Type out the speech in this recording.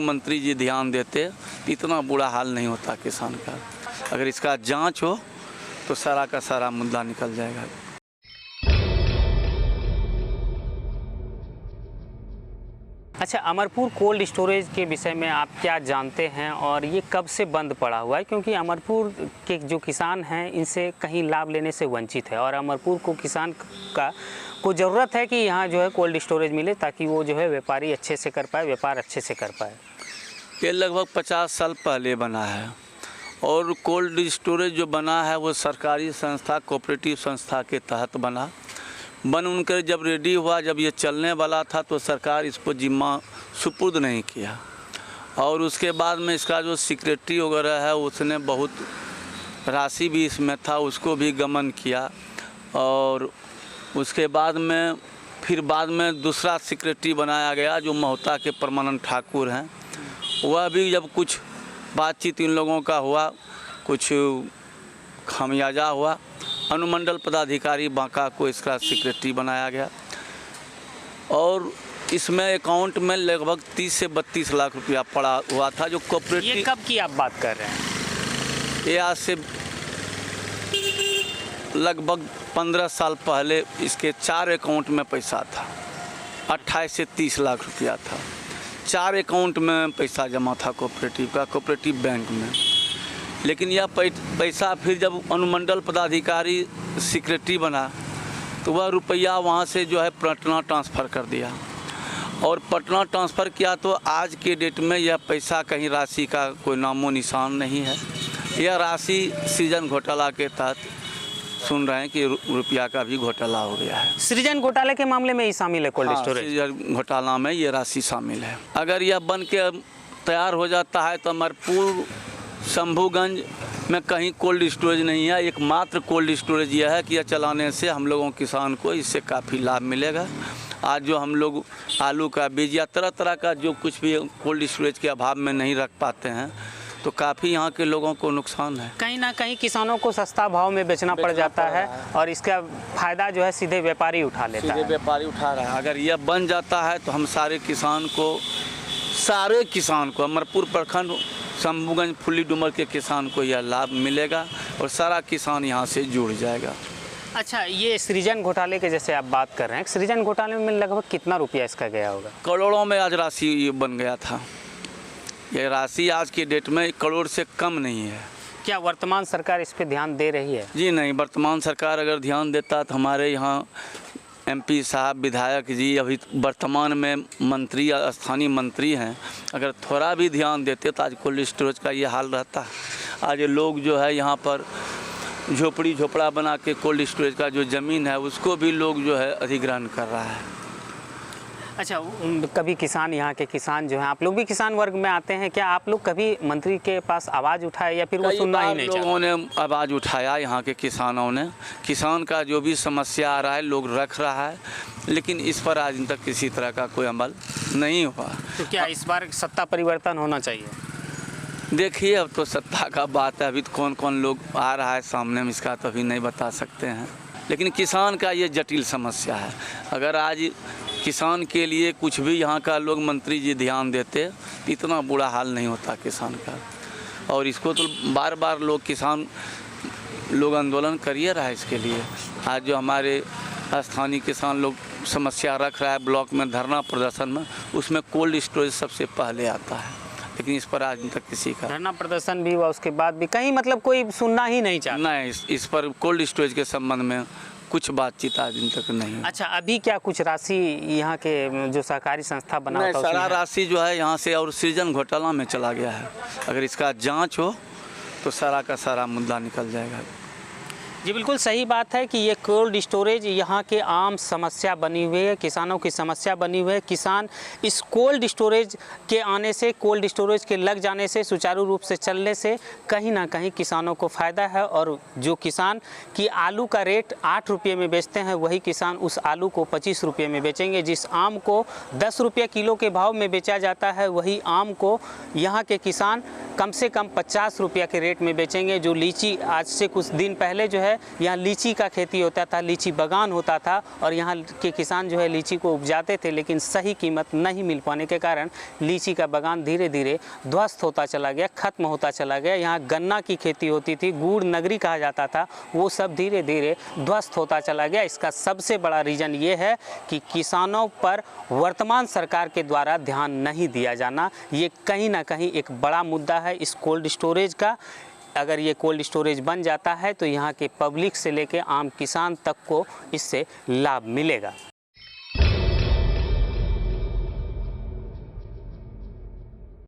मंत्री जी ध्यान देते तो इतना बुरा हाल नहीं होता किसान का। अगर इसका जांच हो तो सारा का सारा मुद्दा निकल जाएगा। अच्छा, अमरपुर कोल्ड स्टोरेज के विषय में आप क्या जानते हैं और ये कब से बंद पड़ा हुआ है? क्योंकि अमरपुर के जो किसान हैं इनसे कहीं लाभ लेने से वंचित है और अमरपुर को किसान को ज़रूरत है कि यहाँ जो है कोल्ड स्टोरेज मिले ताकि वो जो है व्यापारी अच्छे से कर पाए, व्यापार अच्छे से कर पाए। ये लगभग 50 साल पहले बना है और कोल्ड स्टोरेज जो बना है वो सरकारी संस्था, कोऑपरेटिव संस्था के तहत बन उनकर जब रेडी हुआ, जब ये चलने वाला था तो सरकार इसको जिम्मा सुपुर्द नहीं किया और उसके बाद में इसका जो सेक्रेटरी वगैरह है उसने बहुत राशि भी इसमें था, उसको भी गमन किया और उसके बाद में फिर बाद में दूसरा सेक्रेटरी बनाया गया जो महोता के परमानंद ठाकुर हैं। वह भी जब कुछ बातचीत इन लोगों का हुआ, कुछ खामियाजा हुआ, अनुमंडल पदाधिकारी बांका को इसका सेक्रेटरी बनाया गया और इसमें अकाउंट में लगभग 30 से 32 लाख रुपया पड़ा हुआ था जो कोऑपरेटिव। ये कब की आप बात कर रहे हैं? ये आज से लगभग 15 साल पहले इसके 4 अकाउंट में पैसा था, 28 से 30 लाख रुपया था। 4 अकाउंट में पैसा जमा था कोऑपरेटिव का, कोऑपरेटिव बैंक में। लेकिन यह पैसा फिर जब अनुमंडल पदाधिकारी सेक्रेटरी बना तो वह रुपया वहाँ से जो है पटना ट्रांसफ़र कर दिया और पटना ट्रांसफ़र किया तो आज के डेट में यह पैसा कहीं राशि का कोई नामो निशान नहीं है। यह राशि सृजन घोटाला के तहत सुन रहे हैं कि रुपया का भी घोटाला हो गया है। सृजन घोटाले के मामले में ही शामिल है कोल्ड स्टोरेज? सृजन घोटाला में ये राशि शामिल है। अगर यह बन के तैयार हो जाता है तो अमरपुर शंभूगंज में कहीं कोल्ड स्टोरेज नहीं है। एकमात्र कोल्ड स्टोरेज यह है कि यह चलाने से हम लोगों किसान को इससे काफ़ी लाभ मिलेगा। आज जो हम लोग आलू का बीज या तरह तरह का जो कुछ भी कोल्ड स्टोरेज के अभाव में नहीं रख पाते हैं तो काफ़ी यहाँ के लोगों को नुकसान है। कहीं ना कहीं किसानों को सस्ता भाव में बेचना पड़ जाता है और इसका फ़ायदा जो है सीधे व्यापारी उठा लेता है। व्यापारी उठा रहा है। अगर यह बन जाता है तो हम सारे किसान को अमरपुर प्रखंड शंभूगंज फुल्ली डुमर के किसान को यह लाभ मिलेगा और सारा किसान यहाँ से जुड़ जाएगा। अच्छा, ये सृजन घोटाले के जैसे आप बात कर रहे हैं, सृजन घोटाले में लगभग कितना रुपया इसका गया होगा? करोड़ों में आज राशि ये बन गया था। ये राशि आज की डेट में 1 करोड़ से कम नहीं है। क्या वर्तमान सरकार इस पर ध्यान दे रही है? जी नहीं, वर्तमान सरकार अगर ध्यान देता तो हमारे यहाँ MP साहब, विधायक जी अभी वर्तमान में मंत्री या स्थानीय मंत्री हैं, अगर थोड़ा भी ध्यान देते तो आज कोल्ड स्टोरेज का ये हाल रहता। आज लोग जो है यहाँ पर झोपड़ा बना के कोल्ड स्टोरेज का जो ज़मीन है उसको भी लोग जो है अधिग्रहण कर रहा है। अच्छा, कभी किसान, यहाँ के किसान जो हैं, आप लोग भी किसान वर्ग में आते हैं, क्या आप लोग कभी मंत्री के पास आवाज़ उठाए या फिर वो सुनना ही नहीं चाहते? लोगों ने आवाज़ उठाया, यहाँ के किसानों ने। किसान का जो भी समस्या आ रहा है लोग रख रहा है, लेकिन इस पर आज तक किसी तरह का कोई अमल नहीं हुआ। तो क्या इस बार सत्ता परिवर्तन होना चाहिए? देखिए, अब तो सत्ता का बात है, अभी तो कौन कौन लोग आ रहा है सामने में इसका तो अभी नहीं बता सकते हैं। लेकिन किसान का ये जटिल समस्या है। अगर आज किसान के लिए कुछ भी यहाँ का लोग मंत्री जी ध्यान देते तो इतना बुरा हाल नहीं होता किसान का। और इसको तो बार बार किसान लोग आंदोलन करिए रहा है इसके लिए। आज जो हमारे स्थानीय किसान लोग समस्या रख रहा है ब्लॉक में धरना प्रदर्शन में, उसमें कोल्ड स्टोरेज सबसे पहले आता है, लेकिन इस पर आज तक किसी का धरना प्रदर्शन भी हुआ, उसके बाद भी कहीं मतलब कोई सुनना ही नहीं चाहता। नहीं, इस पर कोल्ड स्टोरेज के संबंध में कुछ बातचीत आज दिन तक नहीं। अच्छा, अभी क्या कुछ राशि यहाँ के जो सहकारी संस्था बना नहीं, सारा राशि जो है यहाँ से और सृजन घोटाला में चला गया है। अगर इसका जांच हो तो सारा का सारा मुद्दा निकल जाएगा। जी बिल्कुल सही बात है कि ये कोल्ड स्टोरेज यहाँ के आम समस्या बनी हुई है, किसानों की समस्या बनी हुई है। किसान इस कोल्ड स्टोरेज के आने से, कोल्ड स्टोरेज के लग जाने से, सुचारू रूप से चलने से कहीं ना कहीं किसानों को फ़ायदा है। और जो किसान की आलू का रेट 8 रुपये में बेचते हैं, वही किसान उस आलू को 25 रुपये में बेचेंगे। जिस आम को 10 रुपये किलो के भाव में बेचा जाता है, वही आम को यहाँ के किसान कम से कम 50 रुपया के रेट में बेचेंगे। जो लीची आज से कुछ दिन पहले जो है यहाँ लीची का खेती होता था, लीची बागान होता था और यहाँ के किसान जो है लीची को उपजाते थे, लेकिन सही कीमत नहीं मिल पाने के कारण लीची का बागान धीरे धीरे ध्वस्त होता चला गया, ख़त्म होता चला गया। यहाँ गन्ना की खेती होती थी, गुड़ नगरी कहा जाता था, वो सब धीरे धीरे ध्वस्त होता चला गया। इसका सबसे बड़ा रीज़न ये है कि किसानों पर वर्तमान सरकार के द्वारा ध्यान नहीं दिया जाना। ये कहीं ना कहीं एक बड़ा मुद्दा है इस कोल्ड स्टोरेज का। अगर ये कोल्ड स्टोरेज बन जाता है तो यहाँ के पब्लिक से लेकर आम किसान तक को इससे लाभ मिलेगा।